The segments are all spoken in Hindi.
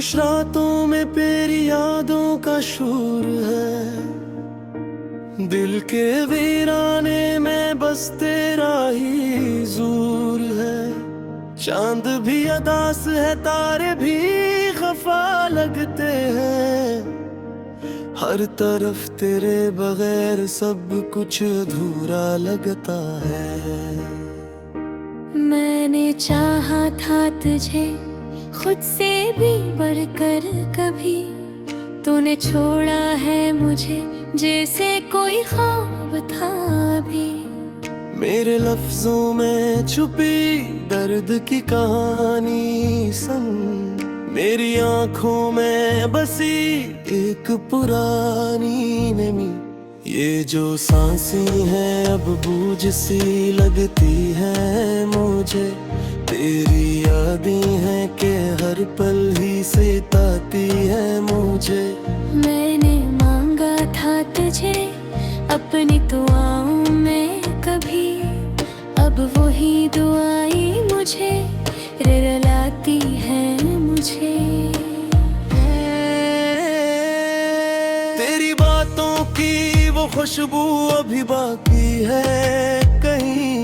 खामोश रातों में तेरी यादों का शोर है, दिल के वीराने में बस तेरा ही ज़ूर है। चांद भी अदास है, तारे भी खफा लगते हैं, हर तरफ तेरे बगैर सब कुछ अधूरा लगता है। मैंने चाहा था तुझे खुद से भी बढ़कर, कभी तूने छोड़ा है मुझे जैसे कोई ख्वाब था अभी। मेरे लफ्जों में छुपी दर्द की कहानी सुन, मेरी आंखों में बसी एक पुरानी नमी। ये जो सांसें हैं अब बूझ सी लगती है मुझे, तेरी यादें हैं कि हर पल ही सताती है मुझे। मैंने मांगा था तुझे अपनी दुआओं में कभी, अब वही दुआएं मुझे रुलाती है मुझे। तेरी बातों की वो खुशबू अभी बाकी है कहीं,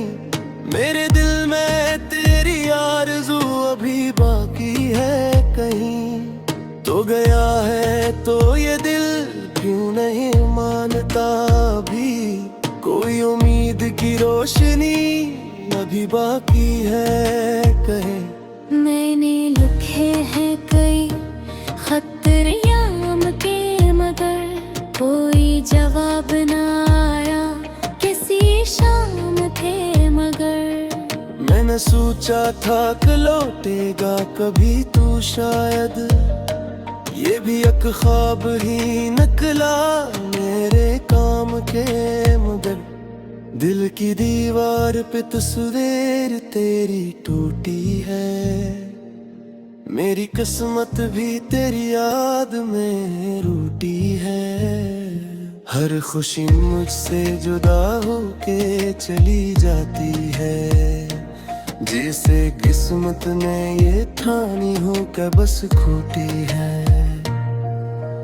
मेरे दिल में तेरी आरज़ू अभी बाकी है कहीं। तो गया है तो ये दिल क्यों नहीं मानता अभी, कोई उम्मीद की रोशनी अभी बाकी है कहीं। मैंने लिखे हैं कई खत याम के, मगर कोई जवाब ना आया, किसी शाम थे मगर। मैंने सोचा था कि लौटेगा कभी तू शायद, ये भी एक ख्वाब ही निकला मेरे काम के, मगर दिल की दीवार पे तस्वीर तेरी टूटी है। मेरी किस्मत भी तेरी याद में रूठी है, हर खुशी मुझसे जुदा होके चली जाती है, जिसे किस्मत ने ये ठानी हो के बस खोटी है।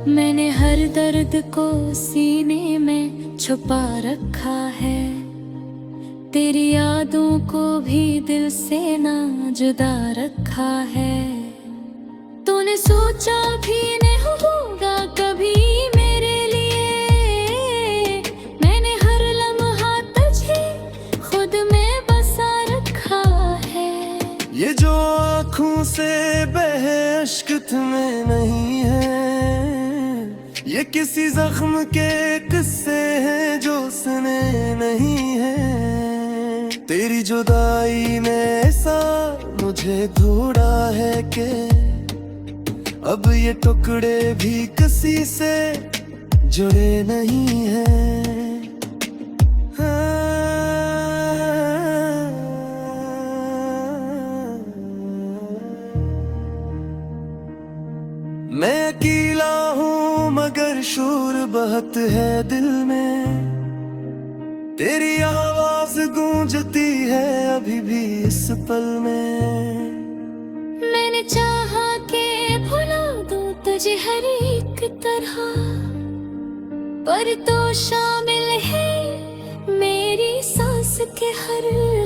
मैंने हर दर्द को सीने में छुपा रखा है, तेरी यादों को भी दिल से ना जुदा रखा है। तूने सोचा भी नहीं होगा कभी मेरे लिए, मैंने हर लम्हा तुझे खुद में बसा रखा है। ये जो आँखों से बहे अश्क तुम्हें नहीं है, ये किसी जख्म के किस्से हैं जो सुने नहीं है। तेरी जुदाई ने ऐसा मुझे ढूंढा है कि अब ये टुकड़े भी किसी से जुड़े नहीं हैं। मैं अकेला हूँ मगर शोर बहुत है दिल में, तेरी आवाज गूंजती है अभी भी इस पल में। मैंने चाहा के भुला दूं तुझे हर एक तरह, पर तो शामिल है मेरी सांस के हर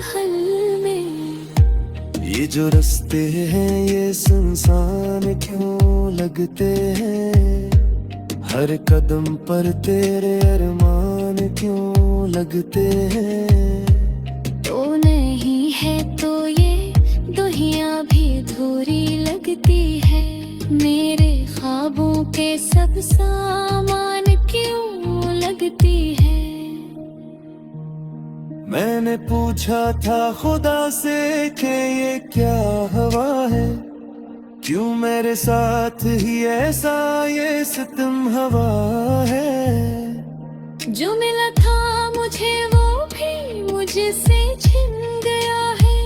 हल में। ये जो रास्ते हैं ये सुनसान क्यों लगते हैं, हर कदम पर तेरे अरमान क्यों लगते हैं। तो नहीं है तो ये दुनिया भी अधूरी लगती है, मेरे ख्वाबों के सब सामान क्यों लगती है। मैंने पूछा था खुदा से कि ये क्या हवा है, क्यों मेरे साथ ही ऐसा ये सितम हवा है। जो मिला था मुझे वो भी मुझसे छिन गया है,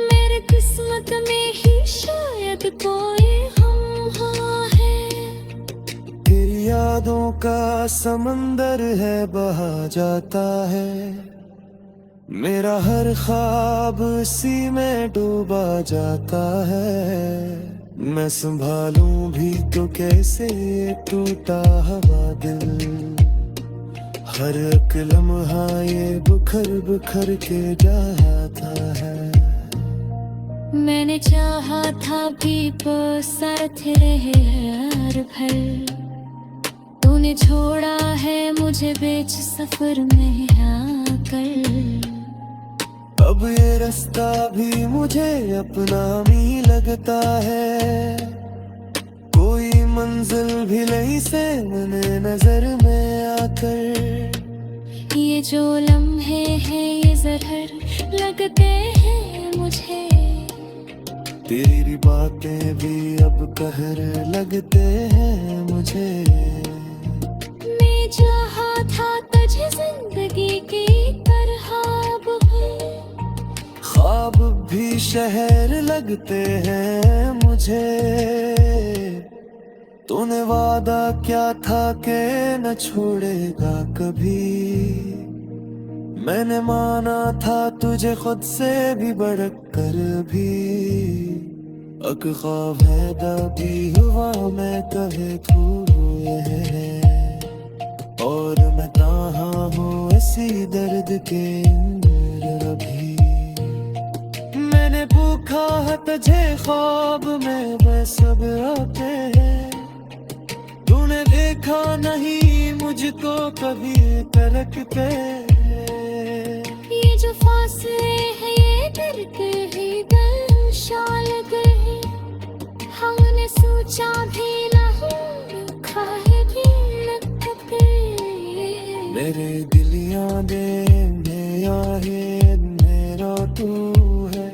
मेरे किस्मत में ही शायद कोई हम है। तेरी यादों का समंदर है बहा जाता है, मेरा हर ख्वाब इसी में डूबा जाता है। मैं संभालूं भी तो कैसे टूटा हवा दिल। हर एक लम्हा ये बुखर बुखर के जाता है। मैंने चाहा था भी वो साथ रहे हर पल। तूने छोड़ा है मुझे बीच सफर में आकर। अब ये रास्ता भी मुझे अपना नहीं लगता है। कोई मंजिल भी नहीं से मैंने नजर में आकर। ये जो लम्हे हैं ये जहर लगते हैं मुझे। तेरी बातें भी अब कहर लगते हैं मुझे। मैं चाहा था तुझे जिंदगी की तरह अब भी। ख्वाब भी शहर लगते हैं मुझे। तूने वादा क्या था कि न छोड़ेगा कभी। मैंने माना था तुझे खुद से भी बढ़कर भी। अक ख्वाब है दबी हुआ मैं कहे तू है। और मैं कहाँ हूँ इसी दर्द के अंदर अभी। मैंने भूखा है तुझे ख्वाब में बस सब आते हैं। तूने देखा नहीं मुझको कभी तरकते। ये जो फासले हैं ये डर के ही दिल शाल गए। हमने सोचा भी नहीं रखा है भी लगते। मेरे दिलियां दे मेरा है मेरा तू है।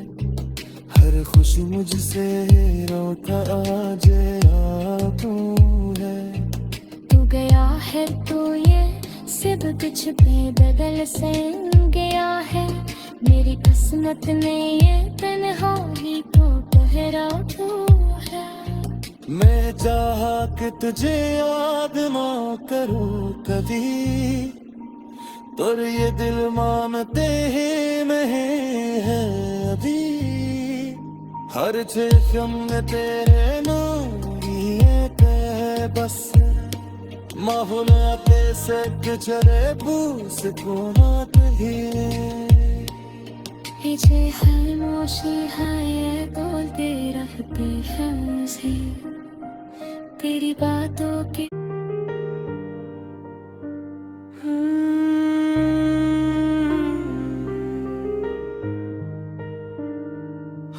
हर खुशी मुझसे रोता आज तू है। तू गया है तो ये सब कुछ बेबदल से गया है। मेरी किस्मत में ये तन्हाई को गहरा तू है। मैं चाहा कि तुझे याद ना करूं कभी। पर ये दिल मानते ही नहीं है अभी। हर जिस्म में तेरे नाम ही एक है बस। माहौल आते से गुजरे बूस को नात ही। पीछे खामोशी है ये बोलते रहते हैं मुझे तेरी बातों की।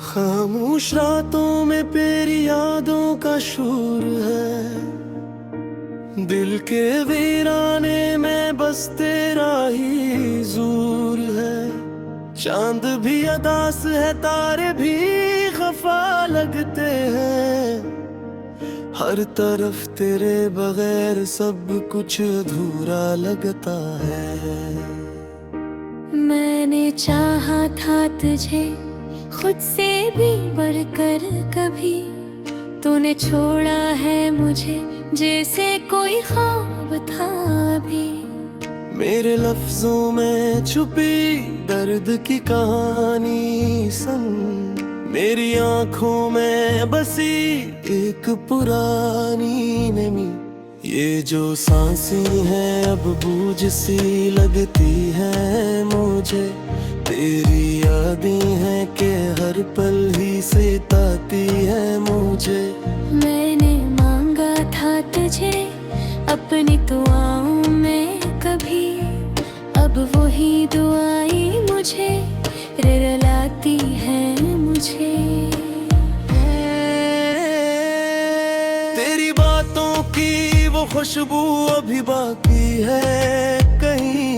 खामोश रातों में तेरी यादों का शोर है। दिल के वीराने में बस तेरा ही जोर है। चांद भी अदास है तारे भी खफा लगते हैं। हर तरफ तेरे बगैर सब कुछ अधूरा लगता है। मैंने चाहा था तुझे खुद से भी बढ़कर कभी। तूने छोड़ा है मुझे जैसे कोई ख्वाब था भी। मेरे लफ्जों में छुपी दर्द की कहानी सुन। मेरी आंखों में बसी एक पुरानी नमी। ये जो सांसें हैं अब बूझ सी लगती है मुझे। तेरी यादें हैं कि हर पल ही सताती है मुझे। मैंने मांगा था तुझे अपनी दुआओं में कभी। अब वही दुआएं मुझे रुलाती है मुझे। तेरी बातों की वो खुशबू अभी बाकी है कहीं।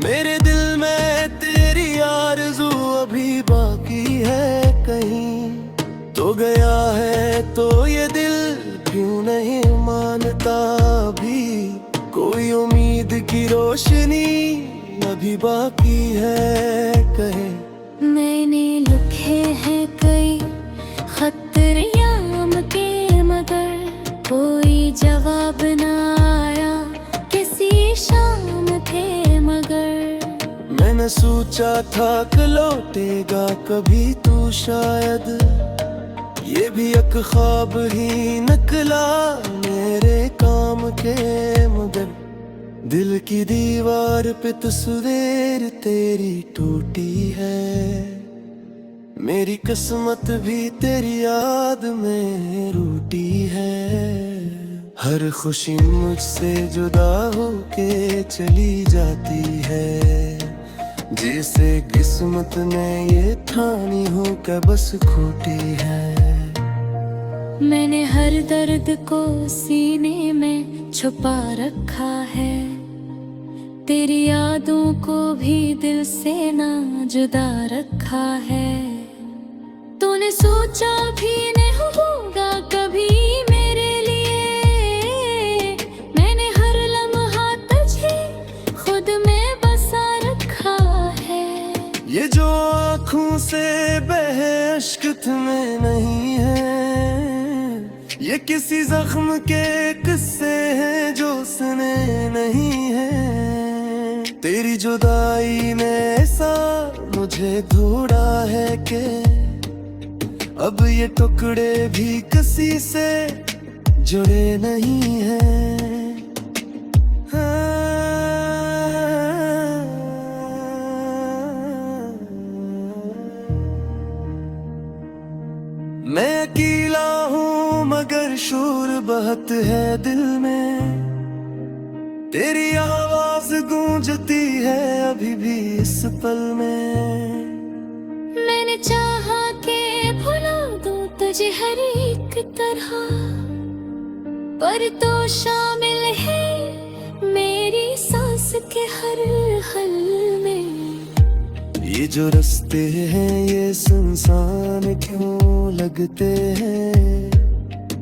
मेरे दिल में तेरी आरज़ू अभी बाकी है कहीं। तो गया है तो ये दिल क्यों नहीं मानता भी। कोई उम्मीद की रोशनी अभी बाकी है कहीं। मैंने लिखे हैं कई खतरियाम के मगर कोई जवाब ना आया किसी शाम थे मगर। मैंने सोचा था कि लौटेगा कभी तू शायद। ये भी एक ख्वाब ही निकला मेरे काम के, मगर दिल की दीवार पे तस्वीर तेरी टूटी है। मेरी किस्मत भी तेरी याद में रूठी है। हर खुशी मुझसे जुदा होके चली जाती है, जिसे किस्मत ने ये ठानी हो के बस खोटी है। मैंने हर दर्द को सीने में छुपा रखा है, तेरी यादों को भी दिल से ना जुदा रखा है। तूने सोचा भी नहीं होगा कभी मेरे लिए, मैंने हर लम्हा तुझे खुद में बसा रखा है। ये जो आँखों से बहे अश्क तुम्हें नहीं है, ये किसी जख्म के किस्से हैं जो सुने नहीं है। तेरी जुदाई ने ऐसा मुझे ढूंढा है कि अब ये टुकड़े भी किसी से जुड़े नहीं हैं। मैं अकेला हूँ मगर शोर बहुत है दिल में, तेरी आवाज गूंजती है अभी भी इस पल में। मैंने चाहा के भुला दूं तुझे हर एक तरह, पर तो शामिल है मेरी सांस के हर हल में। ये जो रास्ते हैं ये सुनसान क्यों लगते हैं,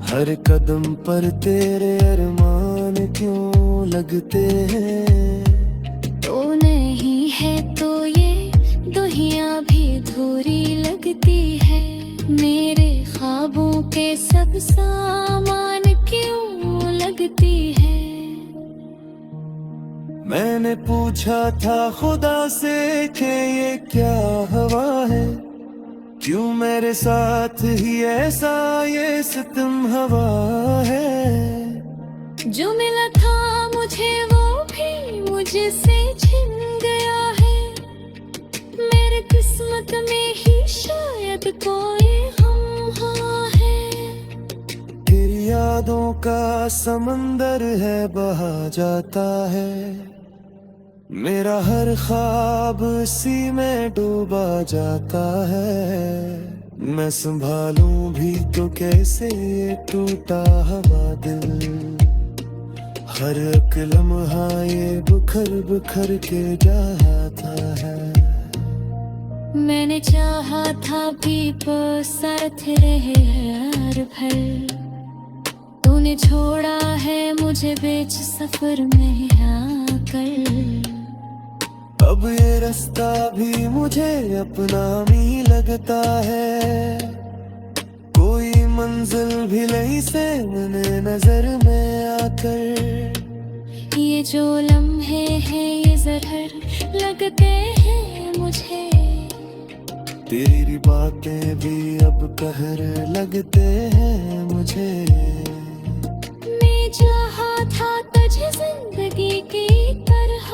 हर कदम पर तेरे अरमान क्यों लगते हैं। तो नहीं है तो ये दुनिया भी अधूरी लगती है, मेरे ख्वाबों के सब सामान क्यों लगती है। मैंने पूछा था खुदा से कि ये क्या हवा है, क्यों मेरे साथ ही ऐसा ये सितम हवा है। जो मिला था मुझे वो भी मुझसे छिन गया है, मेरे किस्मत में ही शायद कोई गम है। तेरी यादों का समंदर है बहा जाता है, मेरा हर ख्वाब इसी में डूबा जाता है। मैं संभालूं भी तो कैसे ये टूटा हवा दिल, हर एक लम्हा ये बुखर बुखर के जाता है। मैंने चाहा था भी साथ रहे हर भर, तूने छोड़ा है मुझे बीच सफर में आकर। अब ये रास्ता भी मुझे अपना ही लगता है, कोई मंजिल भी नहीं से मैंने नजर में आकर। ये जो लम्हे हैं ये जहर लगते हैं मुझे, तेरी बातें भी अब कहर लगते हैं मुझे। मैं चाहा था तुझे जिंदगी की तरह,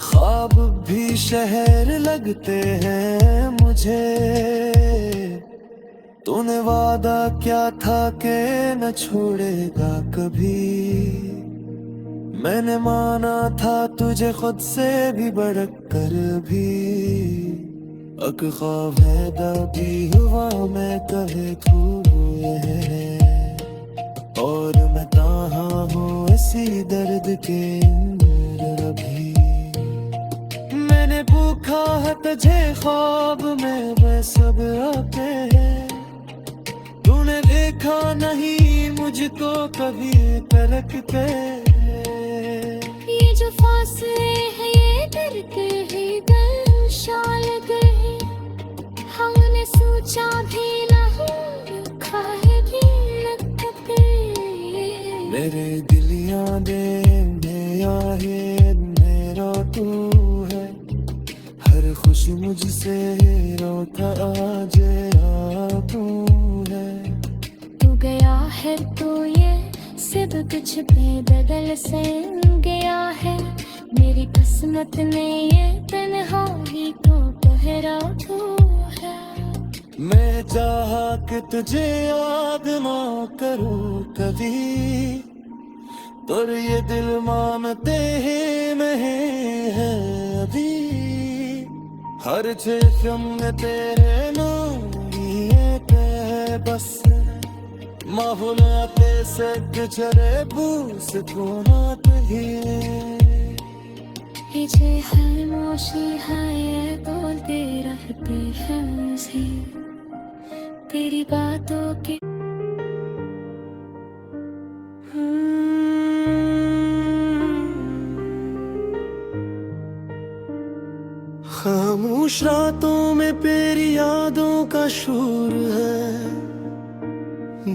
ख्वाब भी शहर लगते हैं मुझे। तूने वादा क्या था कि न छोड़ेगा कभी, मैंने माना था तुझे खुद से भी बढ़ कर भी। अक ख्वाब है दबी हुआ मैं कहे तू है, और मैं कहाँ हूँ इसी दर्द के अंदर अभी। मैंने भूखा है तुझे ख्वाब में वह सब आते हैं, तूने देखा नहीं मुझको कभी तलक के। ये जो फासले हैं ये डर के ही दिल शाल गए, हमने सोचा भी नहीं खाएगी लगते। मेरे दिलिया दे मेरा है मेरा तू है, हर खुशी मुझसे रोता आज आप में बदल से गया है। मेरी किस्मत ने ये तन्हाई को ठहरा तू है। मैं चाहा कि तुझे याद ना करूं कभी, पर ये दिल मानते ही नहीं है अभी। हर जिस्म में तेरे नाम ही है बस, माहौलाते से गुजरे बूस को नात ही। पीछे खामोशी है ये बोलते रहते हैं मुझे तेरी बातों की। खामोश रातों में तेरी यादों का शोर है,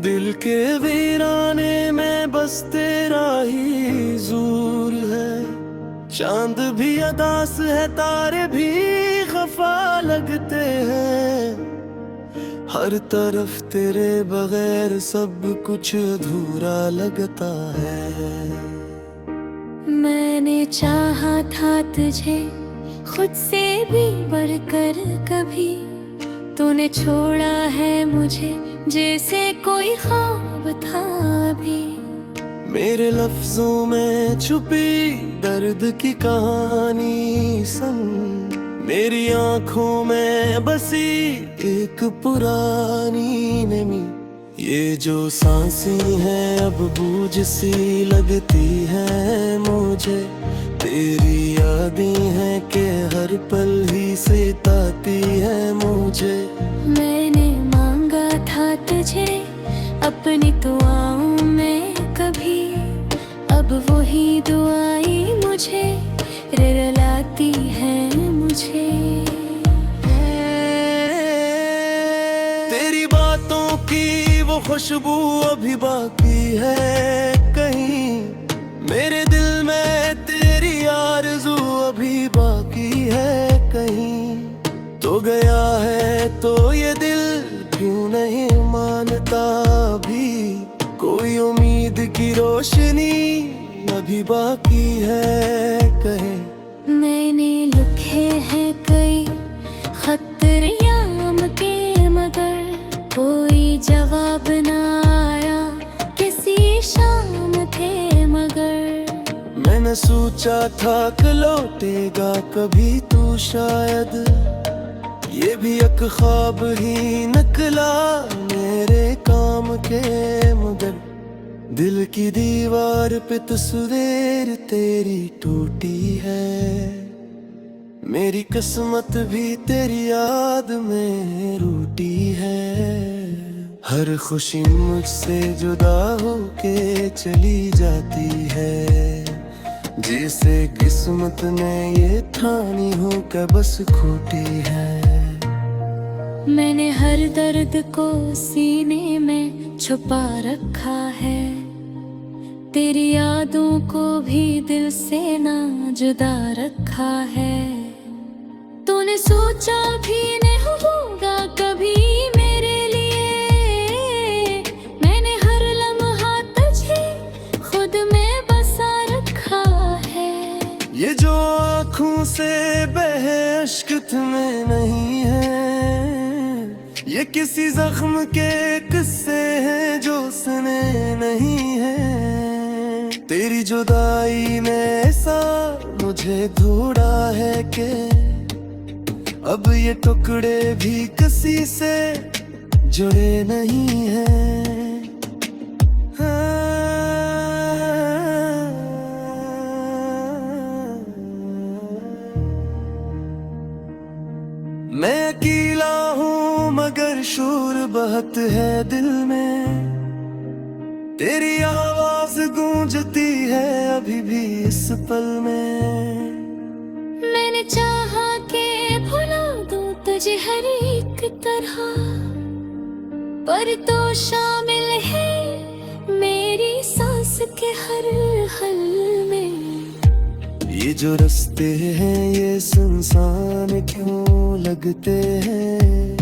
दिल के वीराने में बस तेरा ही जोर है। चांद भी अदास है, तारे भी खफा लगते हैं। हर तरफ तेरे बगैर सब कुछ अधूरा लगता है। मैंने चाहा था तुझे खुद से भी बढ़कर कभी, तूने छोड़ा है मुझे जैसे कोई ख्वाब था भी। मेरे लफ्जों में छुपी दर्द की कहानी सुन, मेरी आंखों में बसी एक पुरानी नमी। ये जो सांसें हैं अब बूझ सी लगती है मुझे, तेरी यादें हैं कि हर पल ही सताती है मुझे। मैंने मांगा था तुझे अपनी दुआओं में कभी, अब वही दुआएं मुझे रुलाती है मुझे। तेरी बातों की वो खुशबू अभी बाकी है कहीं, मेरे दिल में तेरी आरज़ू अभी बाकी है कहीं। तो गया है तो ये दिल क्यों नहीं मानता भी, कोई उम्मीद की रोशनी अभी बाकी है कहीं। मैंने लिखे हैं कई खत याम के, मगर कोई जवाब ना आया, किसी शाम थे मगर। मैंने सोचा था कि लौटेगा कभी तू शायद, ये भी एक ख्वाब ही निकला मेरे काम के। मगर दिल की दीवार पे तस्वीर तेरी टूटी है, मेरी किस्मत भी तेरी याद में रूठी है। हर खुशी मुझसे जुदा होके चली जाती है, जिसे किस्मत ने ये ठानी हो के बस खोटी है। मैंने हर दर्द को सीने में छुपा रखा है, तेरी यादों को भी दिल से ना जुदा रखा है। तूने सोचा भी नहीं होगा कभी मेरे लिए, मैंने हर लम्हा तुझे खुद में बसा रखा है। ये जो आँखों से बहे अश्क तुम्हें नहीं है, ये किसी जख्म के किस्से हैं जो सुने नहीं है। तेरी जुदाई ने ऐसा मुझे ढूंढा है कि अब ये टुकड़े भी किसी से जुड़े नहीं हैं। मैं अकेला हूँ मगर शोर बहुत है दिल में, तेरी आवाज गूंजती है अभी भी इस पल में। मैंने चाहा कि भुला दूं तुझे हर एक तरह, पर तो शामिल है मेरी सांस के हर हल में। ये जो रास्ते हैं ये सुनसान क्यों लगते हैं,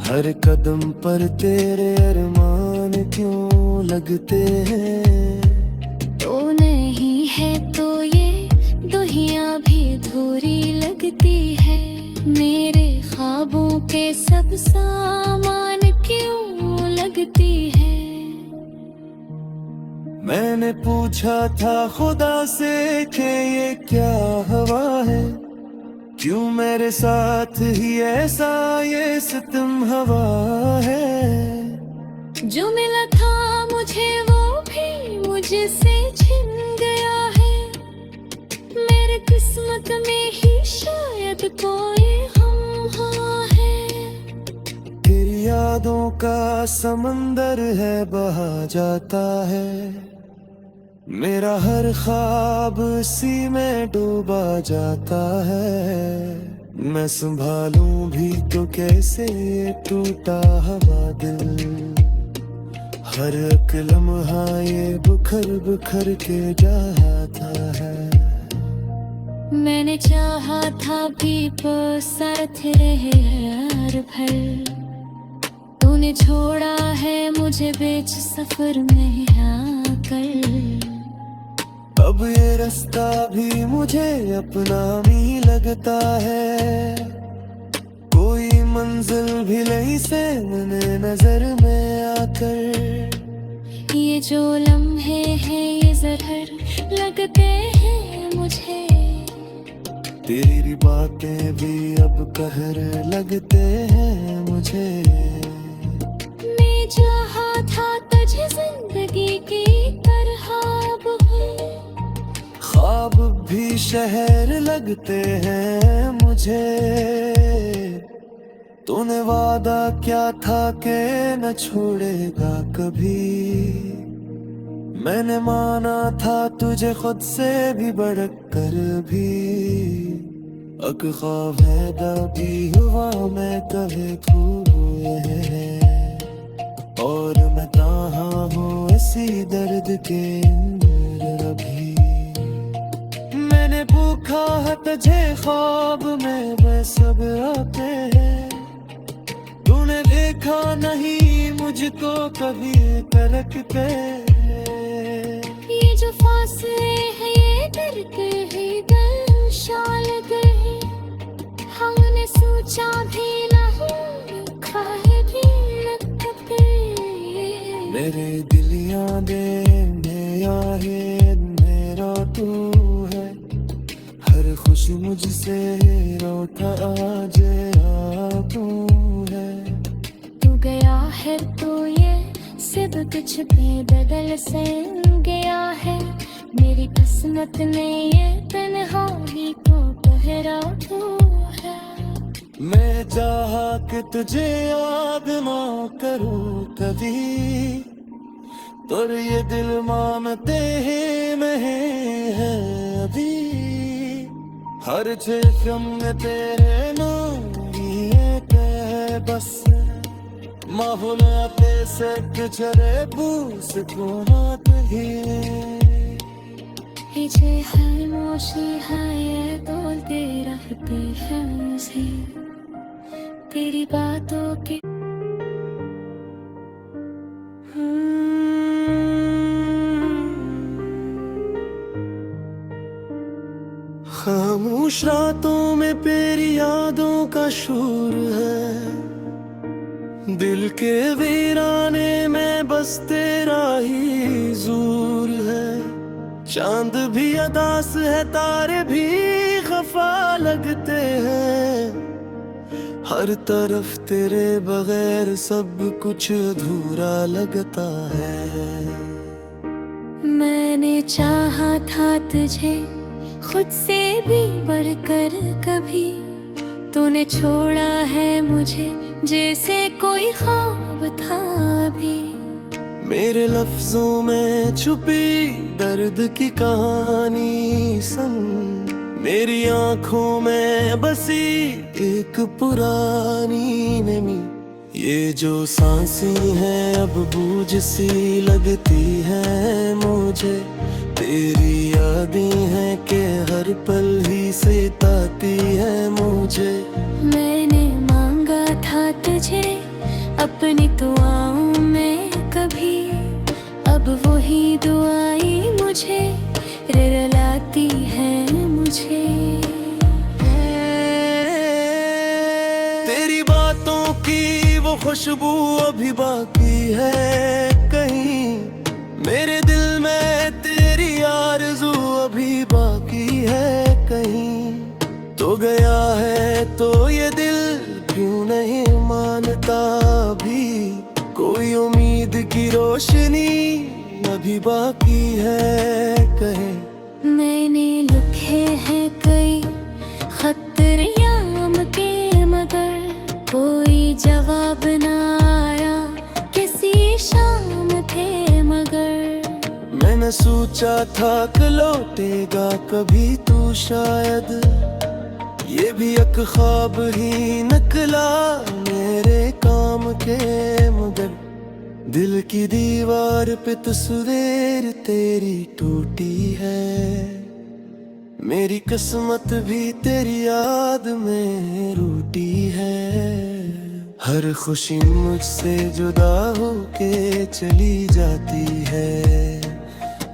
हर कदम पर तेरे अरमान क्यों लगते हैं। पूछा था खुदा से कि ये क्या हवा है, क्यों मेरे साथ ही ऐसा ये सितम हवा है। जो मिला था मुझे वो भी मुझसे छिन गया है, मेरे किस्मत में ही शायद कोई हम हुआ है। तेरी यादों का समंदर है बहा जाता है, मेरा हर ख्वाब इसी में डूबा जाता है। मैं संभालूं भी तो कैसे ये टूटा हवा दिल, हर एक लम्हा ये बुखर बुखर के जाता है। मैंने चाहा था भी वो साथ रहे हर पल, तूने छोड़ा है मुझे बीच सफर में आकर। अब ये रास्ता भी मुझे अपना ही लगता है, कोई मंजिल भी नहीं से मैंने नजर में आकर। ये जो लम्हे हैं ये जहर लगते हैं मुझे, तेरी बातें भी अब कहर लगते हैं मुझे। मैं चाहा था तुझे जिंदगी की तरह ख्वाब भी शहर लगते हैं मुझे। तूने वादा क्या था कि न छोड़ेगा कभी, मैंने माना था तुझे खुद से भी बढ़ कर भी। अक ख्वाब है दबी हुआ मैं कभी खोए हैं, और मैं कहा हूँ इसी दर्द के अंदर अभी। मैंने भूखा है तुझे ख्वाब में वह सब आते हैं, तूने देखा नहीं मुझको कभी तरकते। ये जो फासले हैं ये डरते ही दिल शाल गए, हमने सोचा भी नहीं खाए भी लगते। मेरे दिलियां दे मेरा है मेरा तू है, हर खुशी मुझसे रोता आज तू है। तू गया है तो ये सब कुछ बेबदल से गया है, मेरी किस्मत ने ये तन्हाई को पहरा तू है। मैं चाहा कि तुझे याद ना करूं कभी, पर ये दिल मानते ही नहीं है अभी। हर चेहम में तेरे नाम ही एक है बस, माहौल आते से गुजरे बूस को नात ही। पीछे खामोशी है ये तोलते रहते हैं मुझे तेरी बातों के। खामोश रातों में तेरी यादों का शोर है, दिल के वीराने में बस तेरा ही जोर है। चांद भी अदास है तारे भी खफा लगते हैं, हर तरफ तेरे बगैर सब कुछ अधूरा लगता है। मैंने चाहा था तुझे खुद से भी बढ़कर कभी, तूने छोड़ा है मुझे जैसे कोई ख्वाब था भी। मेरे लफ्जों में छुपी दर्द की कहानी सुन, मेरी आंखों में बसी एक पुरानी नमी। ये जो सांसें हैं अब बूझ सी लगती है मुझे, तेरी यादें हैं कि हर पल ही सताती है मुझे। मैंने मांगा था तुझे अपनी दुआओं में कभी, अब वही दुआएं मुझे रुलाती है मुझे। तेरी बातों की वो खुशबू अभी बाकी है कहीं, मेरे दिल में तेरी हो गया है तो ये दिल क्यों नहीं मानता भी, कोई उम्मीद की रोशनी अभी बाकी है कहे। मैंने लिखे हैं कई खतरियाम के, मगर कोई जवाब ना आया, किसी शाम थे मगर। मैंने सोचा था कि लौटेगा कभी तू शायद, ये भी एक ख्वाब ही निकला मेरे काम के, मगर दिल की दीवार पे तस्वीर तेरी टूटी है। मेरी किस्मत भी तेरी याद में रूठी है। हर खुशी मुझसे जुदा होके चली जाती है,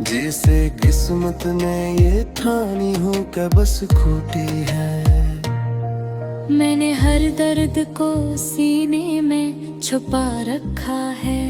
जैसे किस्मत ने ये ठानी हो के बस खोटी है। मैंने हर दर्द को सीने में छुपा रखा है,